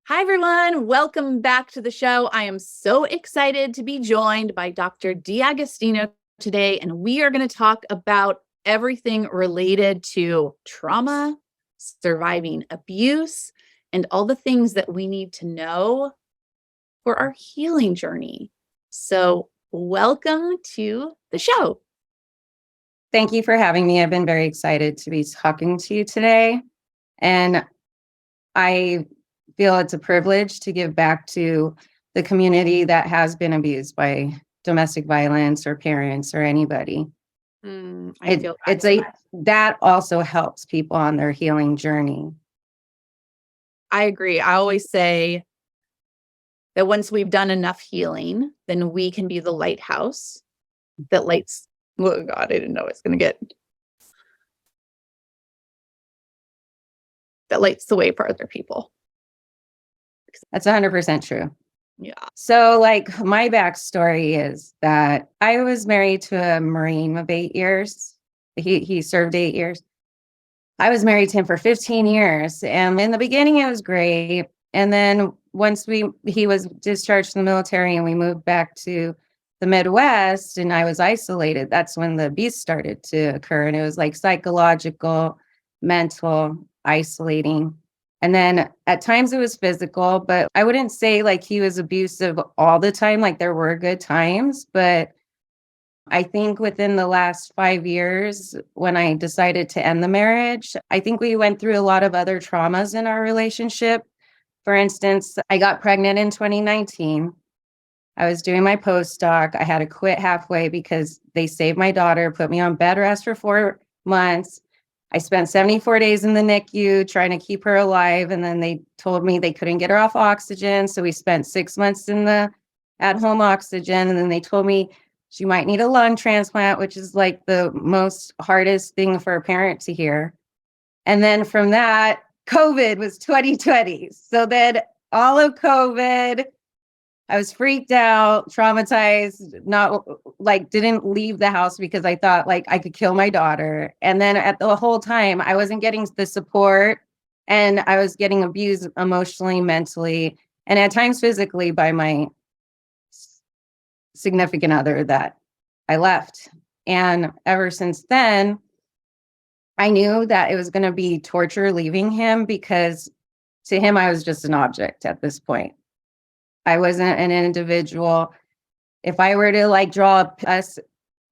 Hi, everyone. Welcome back to the show. I am so excited to be joined by Dr. Agostino today, and we are going to talk about everything related to trauma, surviving abuse, and all the things that we need to know for our healing journey. So, welcome to the show. Thank you for having me. I've been very excited to be talking to you today. And I feel it's a privilege to give back to the community that has been abused by domestic violence or parents or anybody. That also helps people on their healing journey. I agree. I always say that once we've done enough healing, then we can be the lighthouse that lights. Oh God, I didn't know it's going to get. That lights the way for other people. That's 100% true. Yeah. So my backstory is that I was married to a Marine of 8 years. He served 8 years. I was married to him for 15 years. And in the beginning, it was great. And then once he was discharged from the military and we moved back to the Midwest and I was isolated, that's when the abuse started to occur. And it was like psychological, mental, isolating. And then at times it was physical, but I wouldn't say he was abusive all the time. There were good times, but I think within the last 5 years, when I decided to end the marriage, I think we went through a lot of other traumas in our relationship. For instance, I got pregnant in 2019. I was doing my postdoc. I had to quit halfway because they saved my daughter, put me on bed rest for 4 months. I spent 74 days in the NICU trying to keep her alive. And then they told me they couldn't get her off oxygen. So we spent 6 months in the at-home oxygen. And then they told me she might need a lung transplant, which is the most hardest thing for a parent to hear. And then from that, COVID was 2020. So then all of COVID, I was freaked out, traumatized, didn't leave the house because I thought I could kill my daughter. And then at the whole time, I wasn't getting the support and I was getting abused emotionally, mentally, and at times physically by my significant other that I left. And ever since then, I knew that it was going to be torture leaving him because to him, I was just an object at this point. I wasn't an individual. If I were to draw us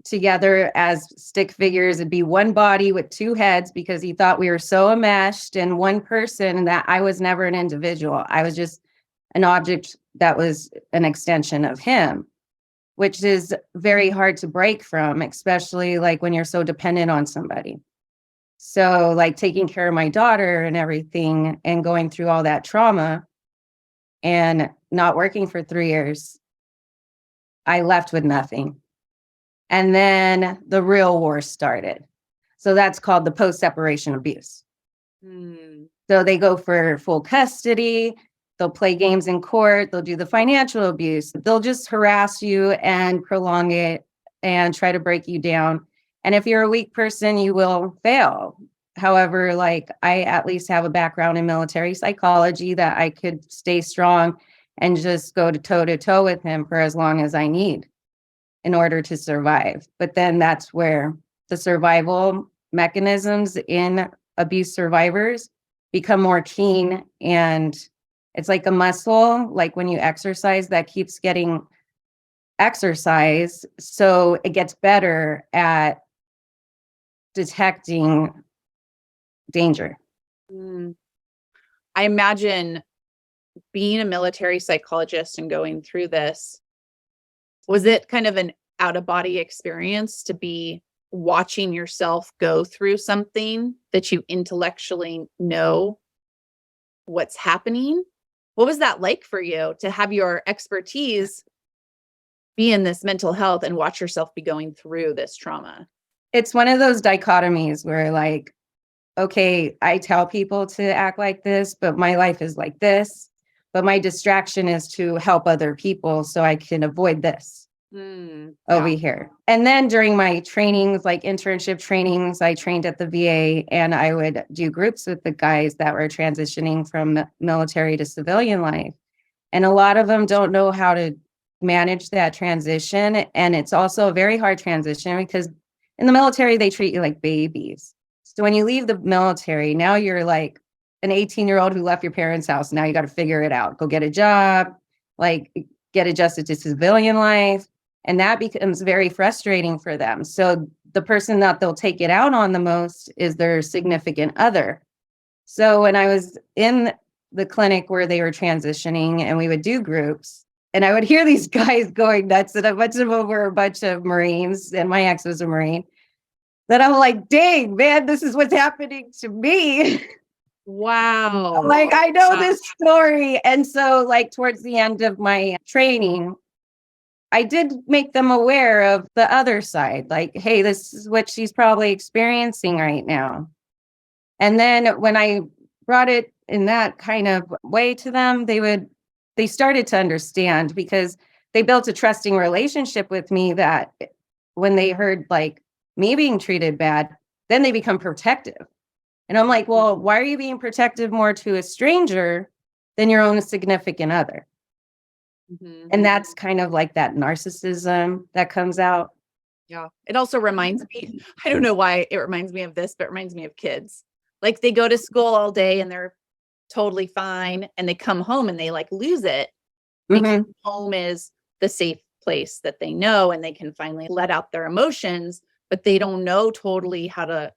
together as stick figures, it'd be one body with two heads because he thought we were so enmeshed in one person that I was never an individual. I was just an object that was an extension of him, which is very hard to break from, especially when you're so dependent on somebody. So taking care of my daughter and everything and going through all that trauma and not working for 3 years, I left with nothing. And then the real war started. So that's called the post-separation abuse. So they go for full custody. They'll play games in court. They'll do the financial abuse. They'll just harass you and prolong it and try to break you down. And if you're a weak person, you will fail. However, I at least have a background in military psychology that I could stay strong and just go toe to toe with him for as long as I need in order to survive. But then that's where the survival mechanisms in abuse survivors become more keen. And it's like a muscle, when you exercise, that keeps getting exercise. So it gets better at detecting danger. I imagine being a military psychologist and going through this, was it kind of an out-of-body experience to be watching yourself go through something that you intellectually know what's happening? What was that like for you to have your expertise be in this mental health and watch yourself be going through this trauma? It's one of those dichotomies where okay, I tell people to act like this, but my life is like this. But my distraction is to help other people so I can avoid this. over Yeah. here. And then during my trainings, like internship trainings, I trained at the VA, and I would do groups with the guys that were transitioning from military to civilian life. And a lot of them don't know how to manage that transition. And it's also a very hard transition because in the military, they treat you like babies. So when you leave the military, now you're like an 18-year-old who left your parents' house. Now you got to figure it out, go get a job, like get adjusted to civilian life. And that becomes very frustrating for them. So the person that they'll take it out on the most is their significant other. So when I was in the clinic where they were transitioning and we would do groups, and I would hear these guys going nuts, and a bunch of them were a bunch of Marines, and my ex was a Marine, that I'm like, dang, man, this is what's happening to me. Wow. Like, I know this story. And so, like, towards the end of my training, I did make them aware of the other side. Like, hey, this is what she's probably experiencing right now. And then when I brought it in that kind of way to them, they started to understand, because they built a trusting relationship with me, that when they heard like me being treated bad, then they become protective. And I'm like, well, why are you being protective more to a stranger than your own significant other? And that's kind of like that narcissism that comes out. Yeah. It also reminds me, I don't know why it reminds me of this, but it reminds me of kids. Like they go to school all day and they're totally fine, and they come home and they like lose it, because home is the safe place that they know, and they can finally let out their emotions, but they don't know totally how to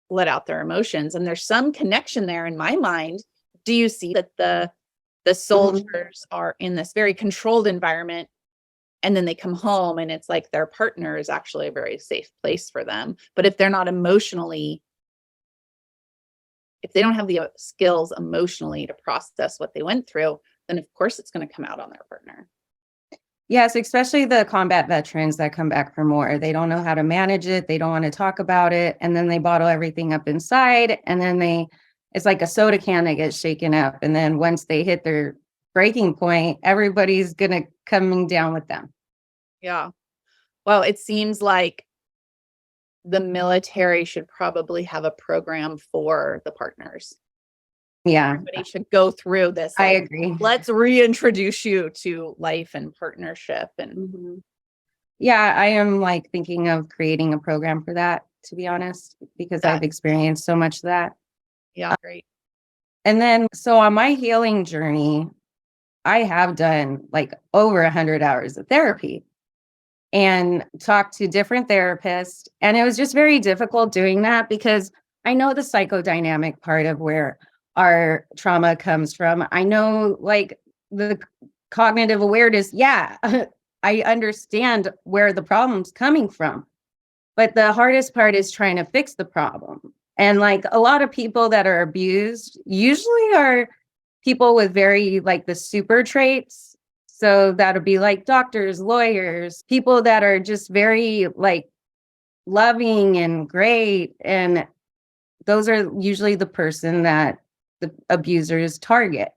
let out their emotions. And there's some connection there in my mind. Do you see that the soldiers are in this very controlled environment, and then they come home and it's like their partner is actually a very safe place for them? But if they're not emotionally, if they don't have the skills emotionally to process what they went through, then of course it's going to come out on their partner. Yes, especially the combat veterans that come back from war. They don't know how to manage it. They don't want to talk about it. And then they bottle everything up inside. And then it's like a soda can that gets shaken up. And then once they hit their breaking point, everybody's going to coming down with them. Yeah. Well, it seems like the military should probably have a program for the partners. Yeah, Everybody should go through this. I like, agree. Let's reintroduce you to life and partnership. And Yeah, I am like thinking of creating a program for that, to be honest, because I've experienced so much of that. yeah, great. And then, so on my healing journey, I have done like over 100 hours of therapy and talked to different therapists. And it was just very difficult doing that, because I know the psychodynamic part of where our trauma comes from. I know like the cognitive awareness. Yeah, I understand where the problem's coming from. But the hardest part is trying to fix the problem. And like a lot of people that are abused usually are people with very like the super traits. So that'll be like doctors, lawyers, people that are just very like loving and great. And those are usually the person that the abusers target.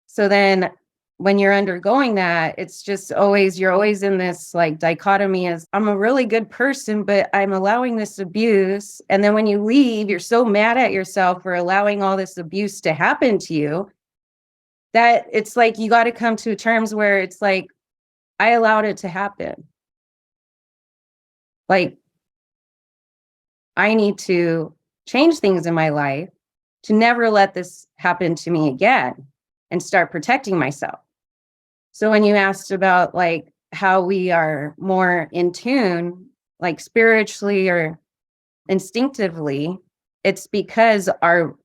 So then when you're undergoing that, it's just always, you're always in this like dichotomy as I'm a really good person, but I'm allowing this abuse. And then when you leave, you're so mad at yourself for allowing all this abuse to happen to you, that it's like you got to come to terms where it's like, I allowed it to happen. Like, I need to change things in my life to never let this happen to me again and start protecting myself. So when you asked about like how we are more in tune, like spiritually or instinctively, it's because our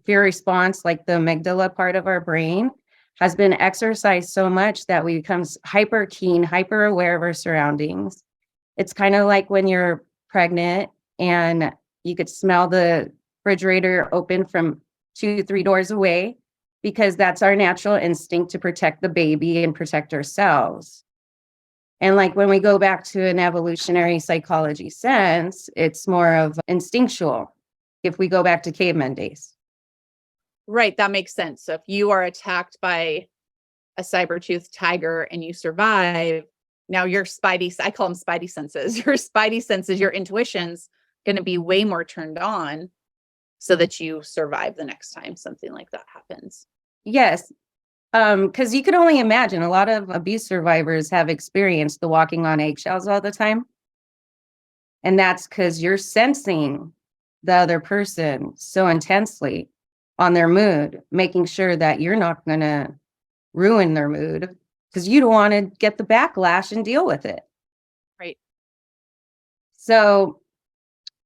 fear response, like the amygdala part of our brain, has been exercised so much that we become hyper keen, hyper aware of our surroundings. It's kind of like when you're pregnant and you could smell the refrigerator open from 2-3 doors away, because that's our natural instinct to protect the baby and protect ourselves. And like when we go back to an evolutionary psychology sense, it's more of instinctual if we go back to caveman days. Right. That makes sense. So if you are attacked by a saber-toothed tiger and you survive, Now your I call them spidey senses. Your spidey senses, your intuition's going to be way more turned on so that you survive the next time something like that happens. Yes. Because you could only imagine a lot of abuse survivors have experienced the walking on eggshells all the time. And that's because you're sensing the other person so intensely on their mood, making sure that you're not going to ruin their mood because you don't want to get the backlash and deal with it. Right. So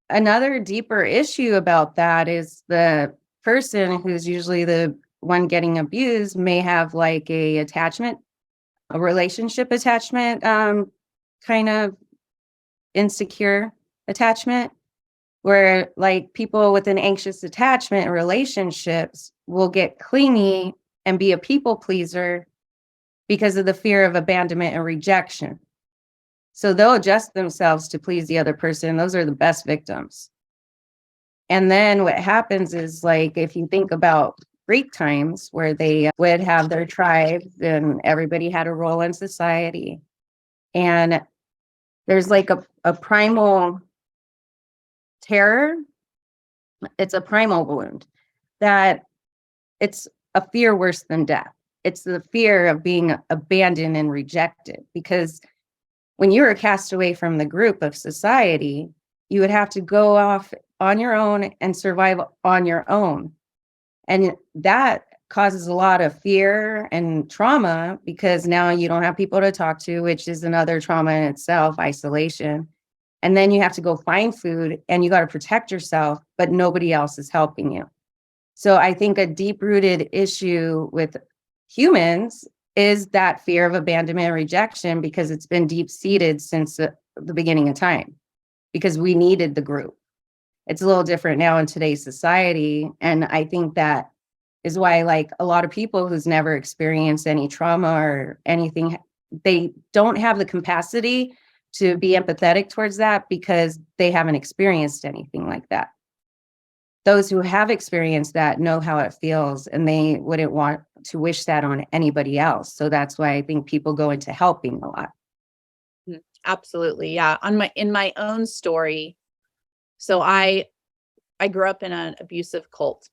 another deeper issue about that is the person who's usually the one getting abused may have like a relationship attachment, kind of insecure attachment, where like people with an anxious attachment in relationships will get clingy and be a people pleaser because of the fear of abandonment and rejection. So they'll adjust themselves to please the other person. Those are the best victims. And then what happens is, like, if you think about Greek times where they would have their tribes and everybody had a role in society. And there's like a primal terror. It's a primal wound that it's a fear worse than death. It's the fear of being abandoned and rejected, because when you were cast away from the group of society, you would have to go off on your own and survive on your own. And that causes a lot of fear and trauma, because now you don't have people to talk to, which is another trauma in itself, isolation. And then you have to go find food and you got to protect yourself, but nobody else is helping you. So I think a deep-rooted issue with humans is that fear of abandonment and rejection, because it's been deep-seated since the beginning of time, because we needed the group. It's a little different now in today's society. And I think that is why, like, a lot of people who's never experienced any trauma or anything, they don't have the capacity to be empathetic towards that because they haven't experienced anything like that. Those who have experienced that know how it feels, and they wouldn't want to wish that on anybody else. So that's why I think people go into helping a lot. Absolutely. Yeah. In my own story, so I grew up in an abusive cult,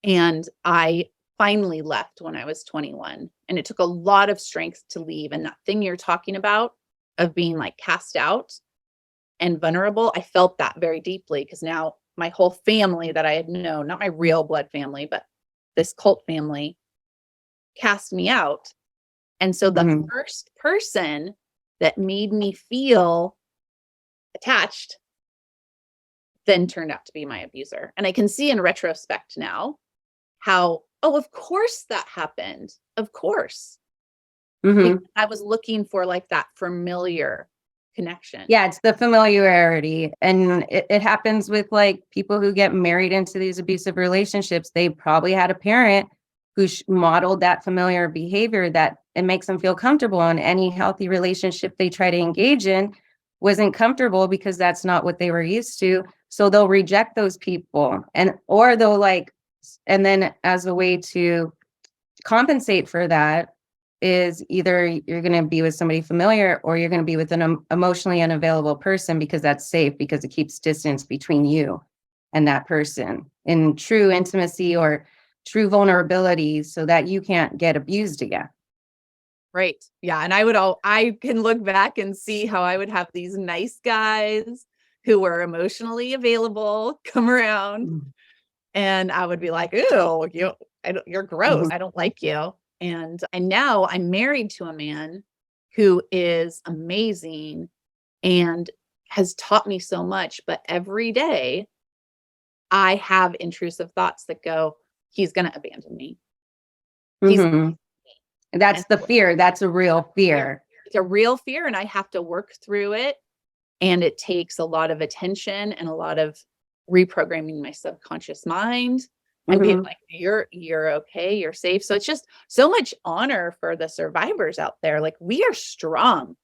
and I finally left when I was 21, and it took a lot of strength to leave. And that thing you're talking about of being like cast out and vulnerable, I felt that very deeply, because now my whole family that I had known, not my real blood family, but this cult family, cast me out. And so the first person that made me feel attached then turned out to be my abuser. And I can see in retrospect now how, oh, of course that happened. Of course. I was looking for like that familiar connection. Yeah, it's the familiarity. And it happens with like people who get married into these abusive relationships. They probably had a parent who modeled that familiar behavior that it makes them feel comfortable. And any healthy relationship they try to engage in wasn't comfortable because that's not what they were used to. So they'll reject those people, or they'll like, and then as a way to compensate for that is either you're going to be with somebody familiar or you're going to be with an emotionally unavailable person, because that's safe, because it keeps distance between you and that person in true intimacy or true vulnerability, so that you can't get abused again. Right. Yeah. And I can look back and see how I would have these nice guys who were emotionally available come around, and I would be like, "Ew, you're gross. I don't like you." And now I'm married to a man who is amazing and has taught me so much. But every day I have intrusive thoughts that go, he's going to abandon me. That's the fear. That's a real fear. It's a real fear, and I have to work through it. And it takes a lot of attention and a lot of reprogramming my subconscious mind and being like, you're okay, you're safe. So it's just so much honor for the survivors out there. Like, we are strong.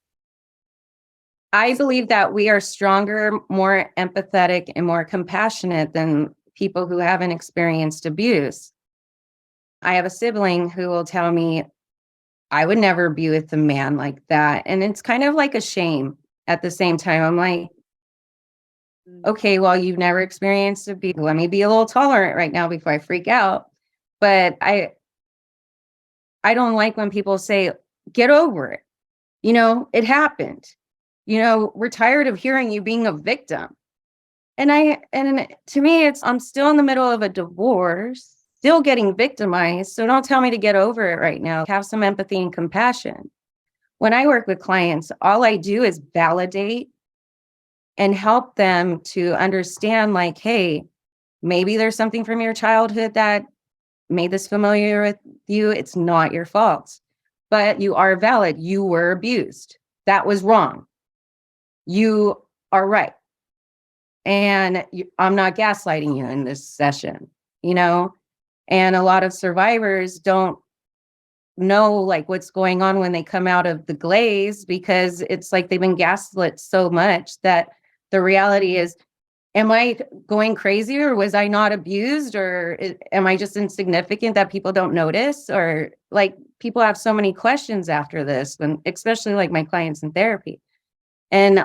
I believe that we are stronger, more empathetic, and more compassionate than people who haven't experienced abuse. I have a sibling who will tell me, I would never be with a man like that. And it's kind of like a shame at the same time. I'm like, okay, well, you've never experienced abuse. Let me be a little tolerant right now before I freak out. But I don't like when people say, get over it. You know, it happened. You know, we're tired of hearing you being a victim. And to me, I'm still in the middle of a divorce, still getting victimized. So don't tell me to get over it right now. Have some empathy and compassion. When I work with clients, all I do is validate and help them to understand, like, hey, maybe there's something from your childhood that made this familiar with you. It's not your fault, but you are valid. You were abused. That was wrong. You are right. And I'm not gaslighting you in this session, you know? And a lot of survivors don't know like what's going on when they come out of the glaze, because it's like they've been gaslit so much that the reality is, am I going crazy, or was I not abused, or am I just insignificant that people don't notice? Or like, people have so many questions after this, and especially like my clients in therapy. And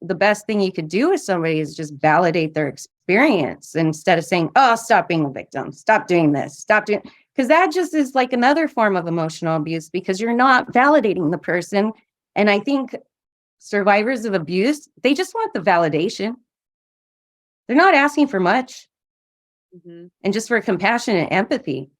the best thing you could do with somebody is just validate their experience instead of saying, oh, stop being a victim, stop doing this, stop doing, because that just is like another form of emotional abuse, because you're not validating the person. And I think survivors of abuse, they just want the validation. They're not asking for much. And just for compassion and empathy,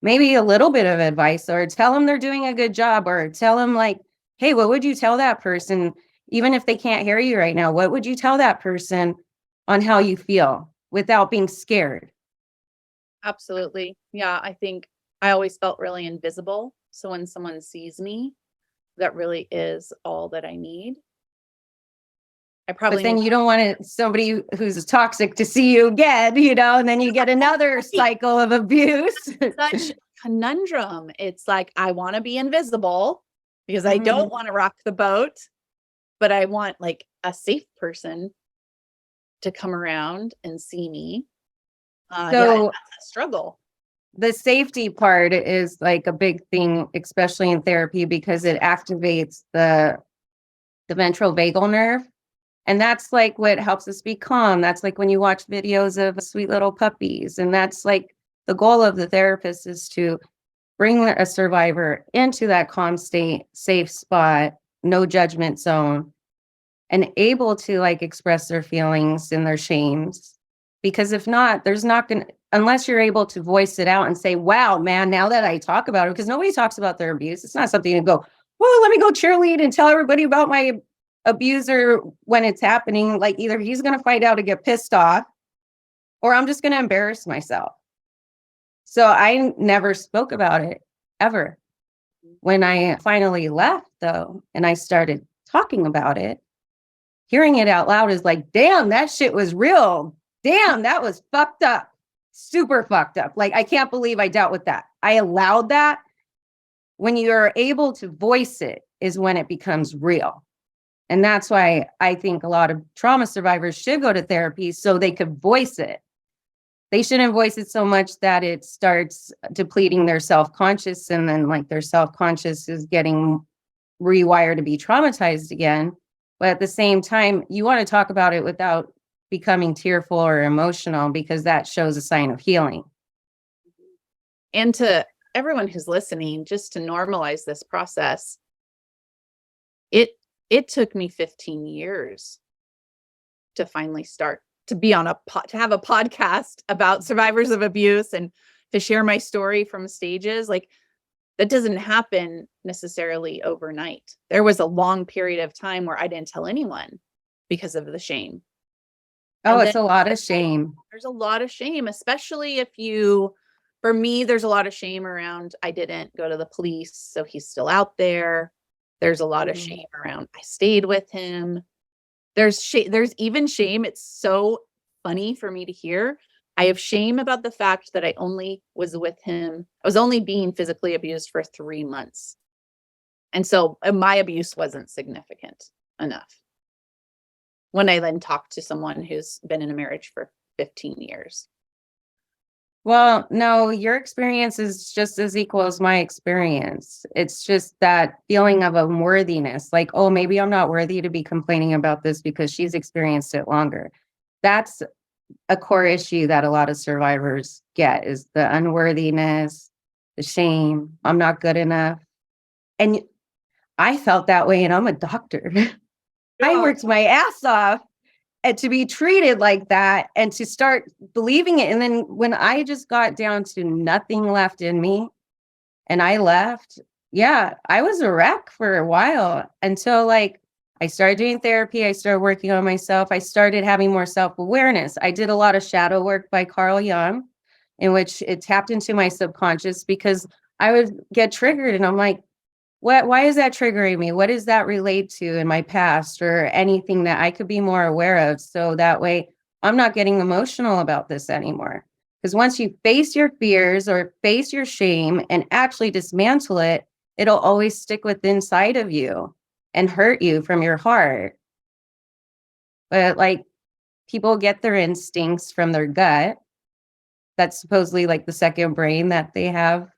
maybe a little bit of advice, or tell them they're doing a good job, or tell them like, hey, what would you tell that person? Even if they can't hear you right now, what would you tell that person on how you feel without being scared? Absolutely. Yeah, I think I always felt really invisible. So when someone sees me, that really is all that I need. I But probably then need you don't want somebody who's toxic to see you again, you know, and then you get another cycle of abuse. such conundrum. It's like I want to be invisible because I don't Mhm. want to rock the boat, but I want like a safe person to come around and see me. Yeah, So that's a struggle. the safety part is like a big thing, especially in therapy, because it activates the ventral vagal nerve. And that's like what helps us be calm. That's like when you watch videos of sweet little puppies. And that's like the goal of the therapist is to bring a survivor into that calm state, safe spot, no judgment zone, and able to like express their feelings and their shames. Because if not, there's not going to, unless you're able to voice it out and say, wow, man, now that I talk about it, because nobody talks about their abuse. It's not something to go, well, let me go cheerlead and tell everybody about my abuser when it's happening. Like either he's going to find out and get pissed off, or I'm just going to embarrass myself. So I never spoke about it ever. When I finally left, though, and I started talking about it, hearing it out loud is like, damn, that shit was real. Damn, that was fucked up. Super fucked up. Like, I can't believe I dealt with that. I allowed that. When you're able to voice it is when it becomes real. And that's why I think a lot of trauma survivors should go to therapy so they could voice it. They shouldn't voice it so much that it starts depleting their self-conscious, and then like their self-conscious is getting rewired to be traumatized again. But at the same time, you want to talk about it without becoming tearful or emotional, because that shows a sign of healing. And to everyone who's listening, just to normalize this process, it took me 15 years to finally start to be on to have a podcast about survivors of abuse and to share my story from stages. Like that doesn't happen necessarily overnight. There was a long period of time where I didn't tell anyone because of the shame. Oh, And it's then a lot of shame. there's a lot of shame, especially if you, for me, there's a lot of shame around I didn't go to the police, so he's still out there. There's a lot of shame around I stayed with him. There's even shame. It's so funny for me to hear. I have shame about the fact that I only was with him. I was only being physically abused for 3 months. And so my abuse wasn't significant enough. When I then talked to someone who's been in a marriage for 15 years. Well, no, your experience is just as equal as my experience. It's just that feeling of unworthiness, like, oh, maybe I'm not worthy to be complaining about this because she's experienced it longer. That's a core issue that a lot of survivors get, is the unworthiness, the shame. I'm not good enough. And I felt that way, and I'm a doctor. I Yeah. worked my ass off and to be treated like that and to start believing it. And then when I just got down to nothing left in me and I left, yeah, I was a wreck for a while until like I started doing therapy. I started working on myself. I started having more self-awareness. I did a lot of shadow work by Carl Jung, in which it tapped into my subconscious because I would get triggered and I'm like, why is that triggering me? What does that relate to in my past or anything that I could be more aware of? So that way I'm not getting emotional about this anymore. Because once you face your fears or face your shame and actually dismantle it, it'll always stick with inside of you and hurt you from your heart. But like people get their instincts from their gut. That's supposedly like the second brain that they have,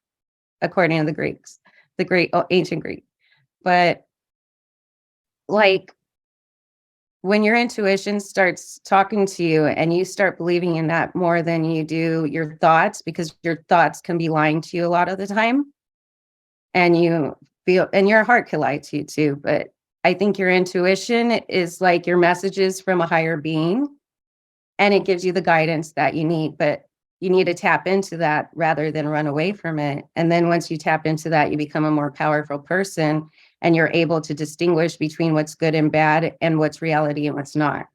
according to the Greeks, the great ancient Greek. But like when your intuition starts talking to you and you start believing in that more than you do your thoughts, because your thoughts can be lying to you a lot of the time, and you feel, and your heart can lie to you too. But I think your intuition is like your messages from a higher being, and it gives you the guidance that you need. But you need to tap into that rather than run away from it. And then once you tap into that, you become a more powerful person and you're able to distinguish between what's good and bad and what's reality and what's not.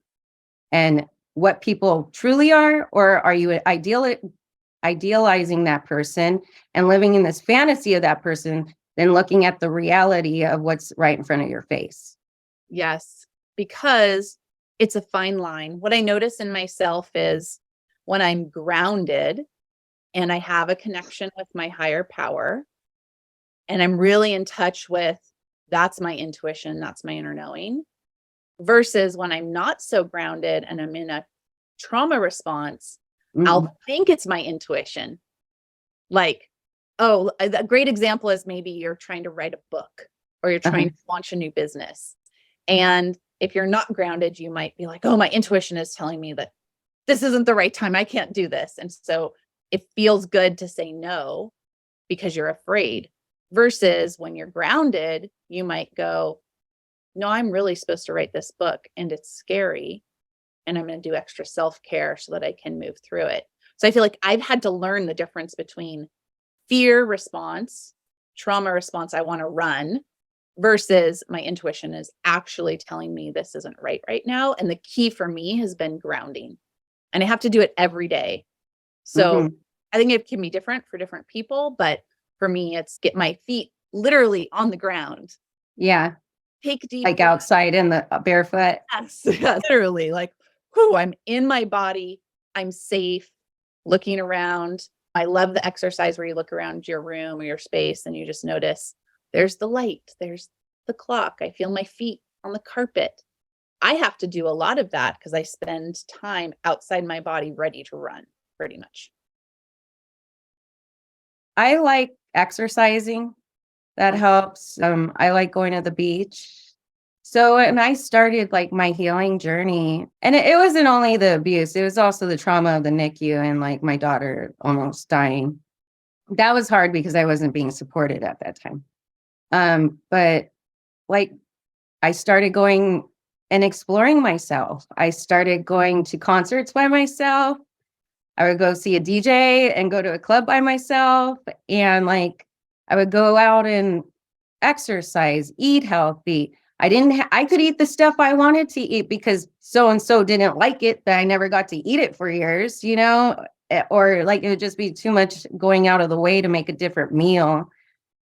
And what people truly are, or are you idealizing that person and living in this fantasy of that person, then looking at the reality of what's right in front of your face? Yes, because it's a fine line. What I notice in myself is when I'm grounded and I have a connection with my higher power and I'm really in touch with that's my intuition, that's my inner knowing, versus when I'm not so grounded and I'm in a trauma response, I'll think it's my intuition. Like, oh, a great example is maybe you're trying to write a book or you're trying to launch a new business. And if you're not grounded, you might be like, oh, my intuition is telling me that this isn't the right time. I can't do this. And so it feels good to say no because you're afraid, versus when you're grounded, you might go, no, I'm really supposed to write this book and it's scary. And I'm going to do extra self-care so that I can move through it. So I feel like I've had to learn the difference between fear response, trauma response, I want to run, versus my intuition is actually telling me this isn't right now. And the key for me has been grounding. And I have to do it every day. So I think it can be different for different people, but for me, it's get my feet literally on the ground. Yeah. Take deep Like breaths. outside in the barefoot. Yes, literally like, whoo, I'm in my body. I'm safe, looking around. I love the exercise where you look around your room or your space and you just notice there's the light, there's the clock. I feel my feet on the carpet. I have to do a lot of that because I spend time outside my body ready to run, pretty much. I like exercising. That helps. I like going to the beach. So when I started like my healing journey, and it wasn't only the abuse, it was also the trauma of the NICU and like my daughter almost dying. That was hard because I wasn't being supported at that time. But like I started going and exploring myself. I started going to concerts by myself. I would go see a DJ and go to a club by myself. And like I would go out and exercise, eat healthy. I could eat the stuff I wanted to eat because so and so didn't like it, that I never got to eat it for years, or like it would just be too much going out of the way to make a different meal.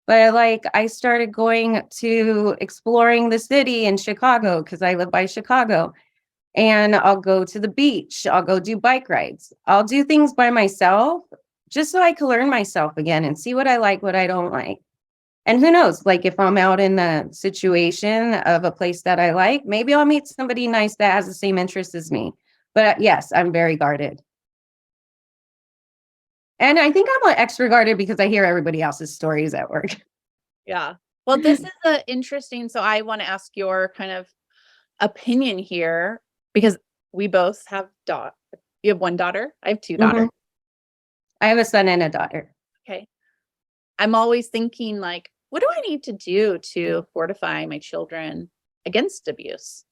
But like I started going to exploring the city in Chicago because I live by Chicago. And I'll go to the beach. I'll go do bike rides. I'll do things by myself just so I can learn myself again and see what I like, what I don't like. And who knows, like if I'm out in the situation of a place that I like, maybe I'll meet somebody nice that has the same interests as me. But yes, I'm very guarded. And I think I'm like extra guarded because I hear everybody else's stories at work. Yeah. Well, this is a interesting, so I want to ask your kind of opinion here because we both have you have one daughter. I have two daughters. Mhm. I have a son and a daughter. Okay. I'm always thinking like, what do I need to do to fortify my children against abuse?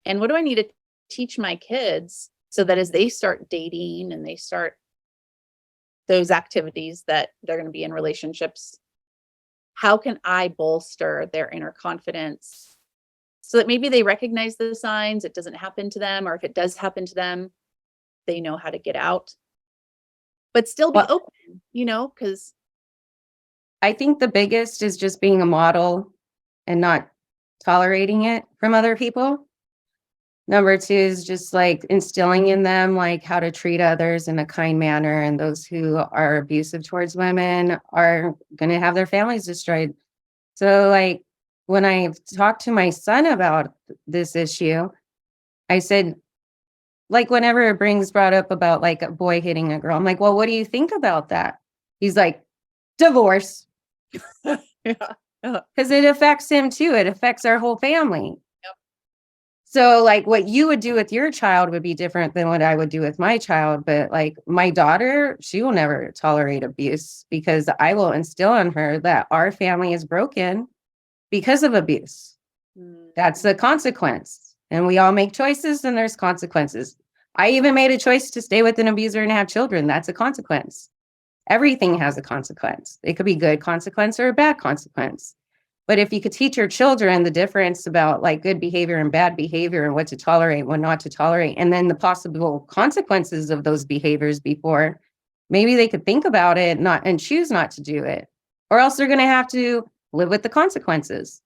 And what do I need to teach my kids so that as they start dating and they start those activities that they're going to be in relationships, how can I bolster their inner confidence so that maybe they recognize the signs, it doesn't happen to them, or if it does happen to them, they know how to get out, but still be Well, open, because I think the biggest is just being a model and not tolerating it from other people. Number two is just like instilling in them like how to treat others in a kind manner. And those who are abusive towards women are going to have their families destroyed. So like when I talked to my son about this issue, I said, like whenever Brings brought up about like a boy hitting a girl, I'm like, well, what do you think about that? He's like, divorce. yeah. Because it affects him too. It affects our whole family. Yep. So like what you would do with your child would be different than what I would do with my child. But like my daughter, she will never tolerate abuse because I will instill in her that our family is broken because of abuse. That's the consequence. And we all make choices and there's consequences. I even made a choice to stay with an abuser and have children. That's a consequence. Everything has a consequence. It could be good consequence or a bad consequence. But if you could teach your children the difference about like good behavior and bad behavior and what to tolerate, what not to tolerate, and then the possible consequences of those behaviors before, maybe they could think about it and choose not to do it. Or else they're going to have to live with the consequences.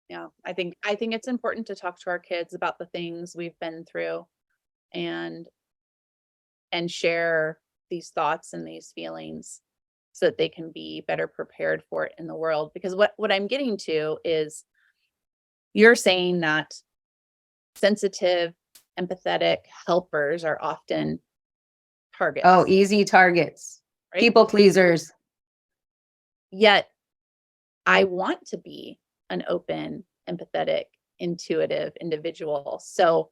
Yeah, I think it's important to talk to our kids about the things we've been through and share these thoughts and these feelings so that they can be better prepared for it in the world. Because what I'm getting to is you're saying that sensitive, empathetic helpers are often targets. Oh, easy targets, right? people pleasers. Yet I want to be an open, empathetic, intuitive individual. So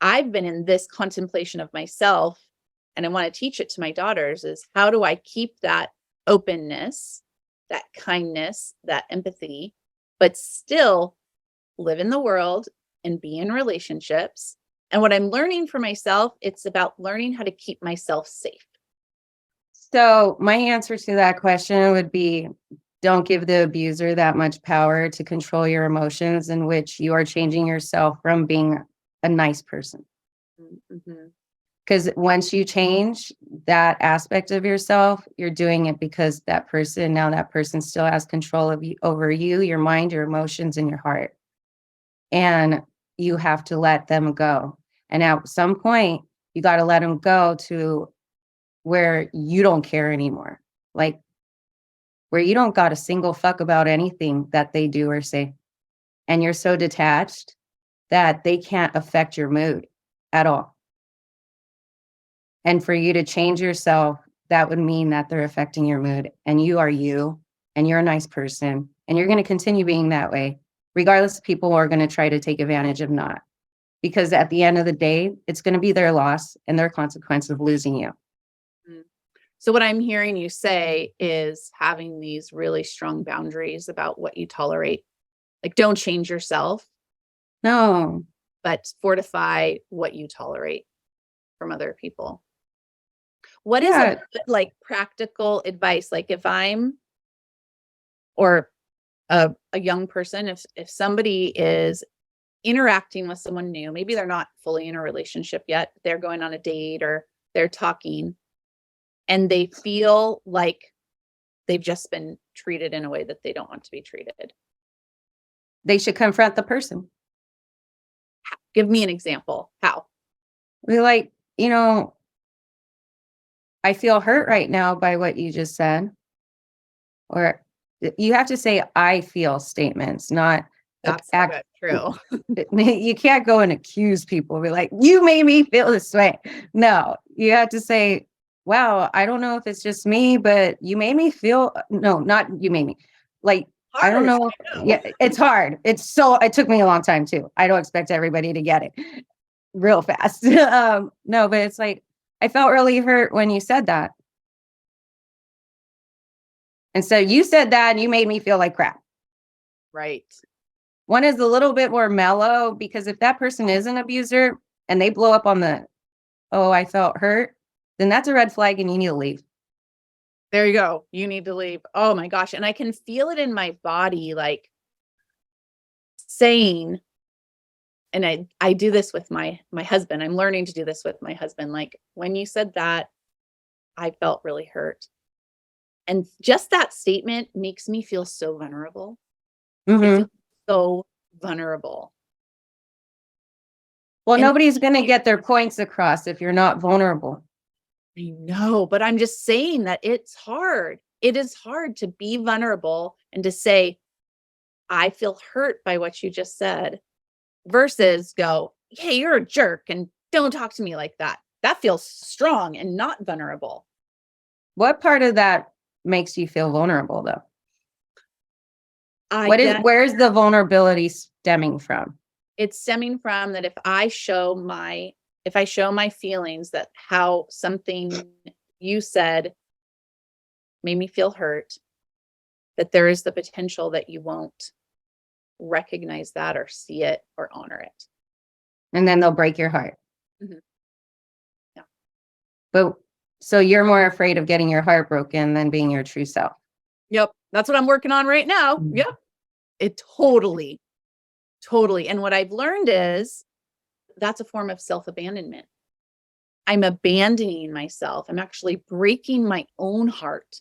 I've been in this contemplation of myself, and I want to teach it to my daughters is how do I keep that openness, that kindness, that empathy, but still live in the world and be in relationships. And what I'm learning for myself, it's about learning how to keep myself safe. So my answer to that question would be don't give the abuser that much power to control your emotions in which you are changing yourself from being a nice person. Because once you change that aspect of yourself, you're doing it because that person still has control of you, over you, your mind, your emotions, and your heart. And you have to let them go. And at some point, you got to let them go to where you don't care anymore. Like where you don't got a single fuck about anything that they do or say. And you're so detached that they can't affect your mood at all. And for you to change yourself, that would mean that they're affecting your mood and you are you and you're a nice person and you're going to continue being that way, regardless of people are going to try to take advantage of not. Because at the end of the day, it's going to be their loss and their consequence of losing you. So what I'm hearing you say is having these really strong boundaries about what you tolerate. Like don't change yourself. No. But fortify what you tolerate from other people. What is like practical advice? Like if I'm or a young person, if somebody is interacting with someone new, maybe they're not fully in a relationship yet, they're going on a date or they're talking and they feel like they've just been treated in a way that they don't want to be treated. They should confront the person. Give me an example. How? We're like, I feel hurt right now by what you just said. Or you have to say, I feel statements, not that's true. You can't go and accuse people. Be like, you made me feel this way. No, you have to say, wow, I don't know if it's just me, but you made me feel, no, not you made me, like, I don't Hard. know. I know. Yeah, it's hard. It took me a long time too. I don't expect everybody to get it real fast. No, but it's like, I felt really hurt when you said that. And so you said that and you made me feel like crap. Right. One is a little bit more mellow because if that person is an abuser and they blow up on the, oh, I felt hurt, then that's a red flag and you need to leave. There you go. You need to leave. Oh my gosh. And I can feel it in my body, like saying, and I do this with my husband. I'm learning to do this with my husband. Like, when you said that, I felt really hurt. And just that statement makes me feel so vulnerable. It Mm-hmm. feels so vulnerable. Well, And nobody's going to get their points across if you're not vulnerable. I know, but I'm just saying that it's hard. It is hard to be vulnerable and to say, I feel hurt by what you just said, versus go, hey, you're a jerk and don't talk to me like that. That feels strong and not vulnerable. What part of that makes you feel vulnerable, though? I Where's the vulnerability stemming from? It's stemming from that if I show my feelings, that how something you said made me feel hurt, that there is the potential that you won't recognize that or see it or honor it. And then they'll break your heart. Mhm. Yeah. But so you're more afraid of getting your heart broken than being your true self. Yep. That's what I'm working on right now. Mhm. Yep. It totally. And what I've learned is that's a form of self-abandonment. I'm abandoning myself. I'm actually breaking my own heart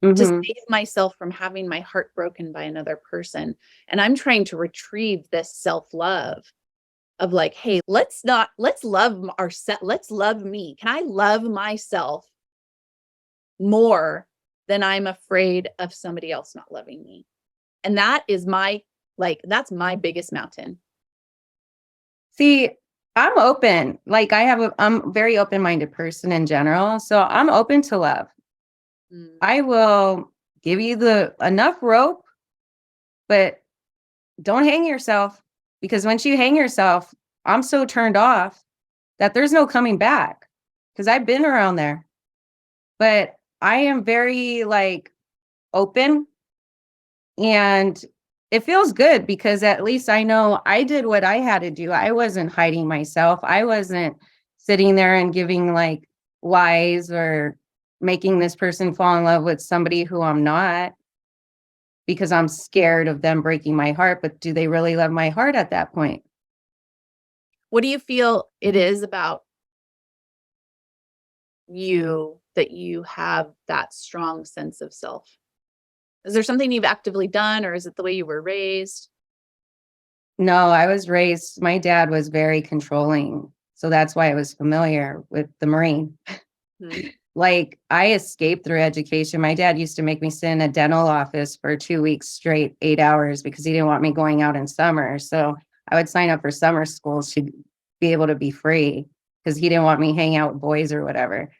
to Mhm. save myself from having my heart broken by another person. And I'm trying to retrieve this self-love of like, hey, let's love let's love me. Can I love myself more than I'm afraid of somebody else not loving me? And that is that's my biggest mountain. See, I'm open. Like I'm a very open-minded person in general. So I'm open to love. Mm. I will give you the enough rope, but don't hang yourself, because once you hang yourself, I'm so turned off that there's no coming back, because I've been around there. But I am very like open, and it feels good because at least I know I did what I had to do. I wasn't hiding myself. I wasn't sitting there and giving like lies or making this person fall in love with somebody who I'm not, because I'm scared of them breaking my heart. But do they really love my heart at that point? What do you feel it is about you that you have that strong sense of self? Is there something you've actively done, or is it the way you were raised? No, I was raised, my dad was very controlling. So that's why I was familiar with the Marine. Mhm. Like, I escaped through education. My dad used to make me sit in a dental office for 2 weeks straight, 8 hours, because he didn't want me going out in summer. So I would sign up for summer schools to be able to be free, because he didn't want me hanging out with boys or whatever.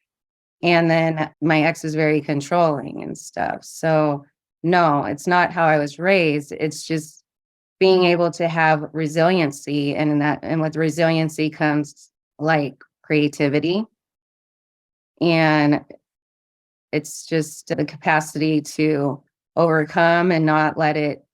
And then my ex was very controlling and stuff. So no, it's not how I was raised. It's just being able to have resiliency, and with resiliency comes like creativity, and it's just the capacity to overcome and not let it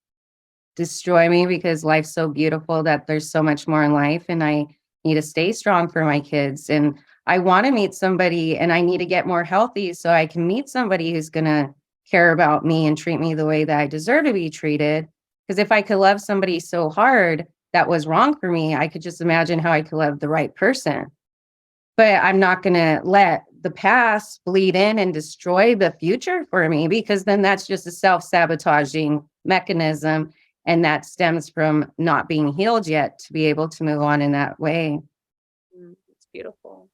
destroy me, because life's so beautiful that there's so much more in life, and I need to stay strong for my kids, and I want to meet somebody, and I need to get more healthy so I can meet somebody who's going to care about me and treat me the way that I deserve to be treated. Because if I could love somebody so hard that was wrong for me, I could just imagine how I could love the right person. But I'm not going to let the past bleed in and destroy the future for me, because then that's just a self-sabotaging mechanism. And that stems from not being healed yet to be able to move on in that way. It's beautiful.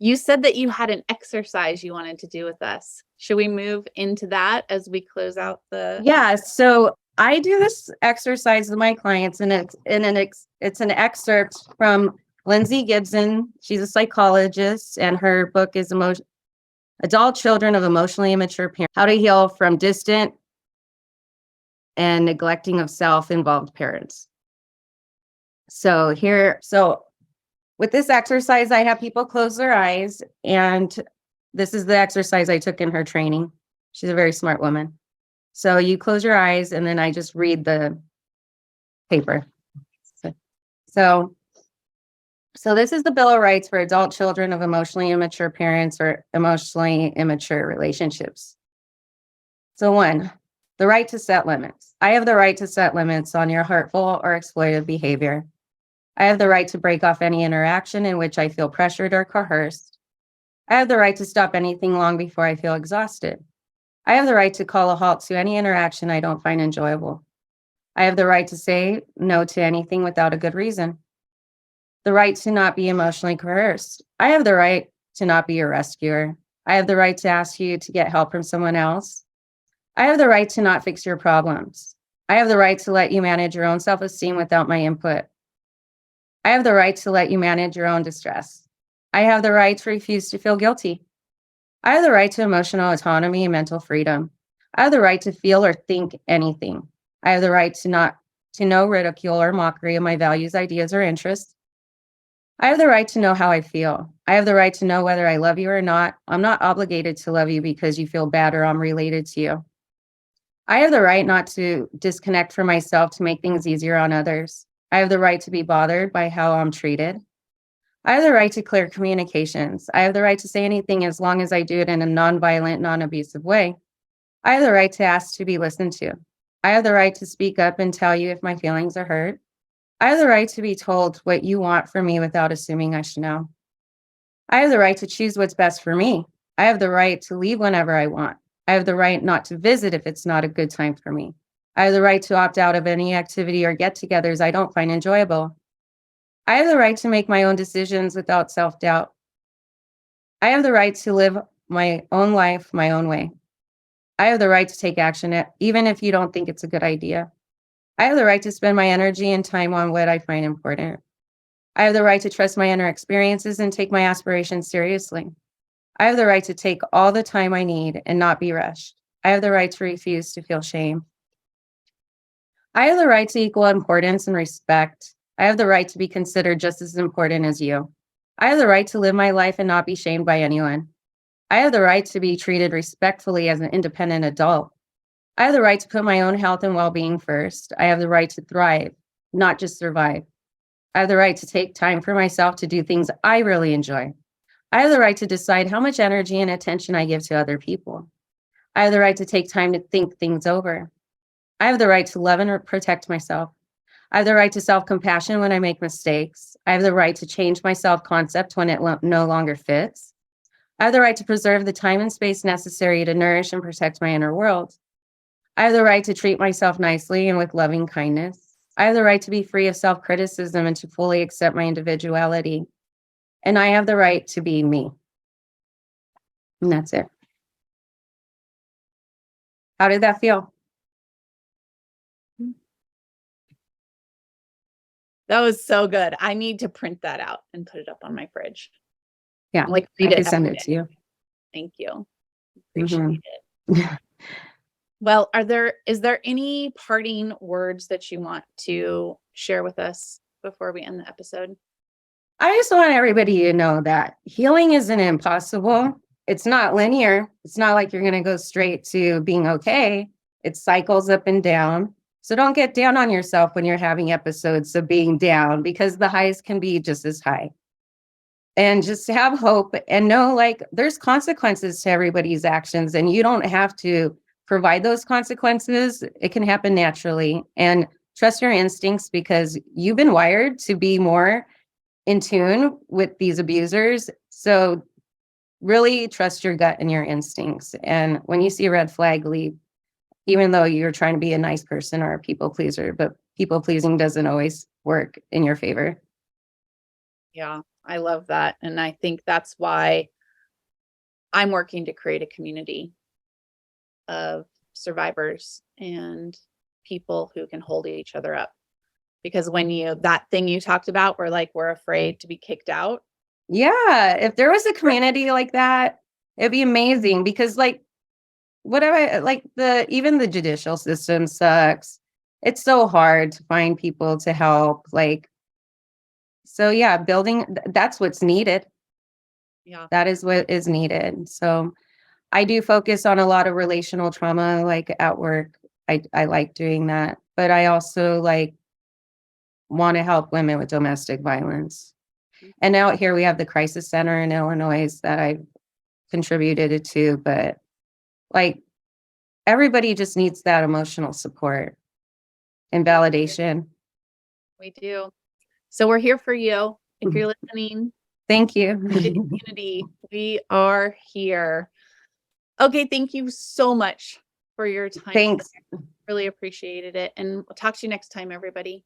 You said that you had an exercise you wanted to do with us. Should we move into that as we close out the? Yeah. So I do this exercise with my clients, and it's an excerpt from Lindsay Gibson, she's a psychologist, and her book is Adult Children of Emotionally Immature Parents, How to Heal from Distant and Neglecting of Self-Involved Parents. So with this exercise, I have people close their eyes, and this is the exercise I took in her training. She's a very smart woman. So you close your eyes, and then I just read the paper. So this is the Bill of Rights for adult children of emotionally immature parents or emotionally immature relationships. So 1, the right to set limits. I have the right to set limits on your hurtful or exploitative behavior. I have the right to break off any interaction in which I feel pressured or coerced. I have the right to stop anything long before I feel exhausted. I have the right to call a halt to any interaction I don't find enjoyable. I have the right to say no to anything without a good reason. The right to not be emotionally coerced. I have the right to not be your rescuer. I have the right to ask you to get help from someone else. I have the right to not fix your problems. I have the right to let you manage your own self-esteem without my input. I have the right to let you manage your own distress. I have the right to refuse to feel guilty. I have the right to emotional autonomy and mental freedom. I have the right to feel or think anything. I have the right to no ridicule or mockery of my values, ideas, or interests. I have the right to know how I feel. I have the right to know whether I love you or not. I'm not obligated to love you because you feel bad or I'm related to you. I have the right not to disconnect from myself to make things easier on others. I have the right to be bothered by how I'm treated. I have the right to clear communications. I have the right to say anything as long as I do it in a nonviolent, non-abusive way. I have the right to ask to be listened to. I have the right to speak up and tell you if my feelings are hurt. I have the right to be told what you want from me without assuming I should know. I have the right to choose what's best for me. I have the right to leave whenever I want. I have the right not to visit if it's not a good time for me. I have the right to opt out of any activity or get-togethers I don't find enjoyable. I have the right to make my own decisions without self-doubt. I have the right to live my own life my own way. I have the right to take action even if you don't think it's a good idea. I have the right to spend my energy and time on what I find important. I have the right to trust my inner experiences and take my aspirations seriously. I have the right to take all the time I need and not be rushed. I have the right to refuse to feel shame. I have the right to equal importance and respect. I have the right to be considered just as important as you. I have the right to live my life and not be shamed by anyone. I have the right to be treated respectfully as an independent adult. I have the right to put my own health and well-being first. I have the right to thrive, not just survive. I have the right to take time for myself to do things I really enjoy. I have the right to decide how much energy and attention I give to other people. I have the right to take time to think things over. I have the right to love and protect myself. I have the right to self-compassion when I make mistakes. I have the right to change my self-concept when it no longer fits. I have the right to preserve the time and space necessary to nourish and protect my inner world. I have the right to treat myself nicely and with loving kindness. I have the right to be free of self-criticism and to fully accept my individuality. And I have the right to be me. And that's it. How did that feel? That was so good. I need to print that out and put it up on my fridge. Yeah, Like I read can it send every it to day. you. Thank you. Appreciate Mhm. it. Well, is there any parting words that you want to share with us before we end the episode? I just want everybody to know that healing isn't impossible. It's not linear. It's not like you're going to go straight to being okay. It cycles up and down. So don't get down on yourself when you're having episodes of being down, because the highs can be just as high. And just have hope and know, like, there's consequences to everybody's actions, and you don't have to provide those consequences. It can happen naturally. And trust your instincts, because you've been wired to be more in tune with these abusers. So really trust your gut and your instincts. And when you see a red flag, leave, even though you're trying to be a nice person or a people pleaser. But people pleasing doesn't always work in your favor. Yeah, I love that. And I think that's why I'm working to create a community of survivors and people who can hold each other up. because when that thing you talked about, where like we're afraid to be kicked out. Yeah, if there was a community like that, it'd be amazing because like whatever, like even the judicial system sucks. It's so hard to find people to help. Like, so yeah, that's what's needed. Yeah. That is what is needed. So I do focus on a lot of relational trauma, like at work. I like doing that, but I also like want to help women with domestic violence. And out here we have the crisis center in Illinois that I contributed to, but like everybody just needs that emotional support and validation. We do. So we're here for you. If you're listening, Thank you. community, we are here. Okay, thank you so much for your time. Thanks. Really appreciated it. And we'll talk to you next time, everybody.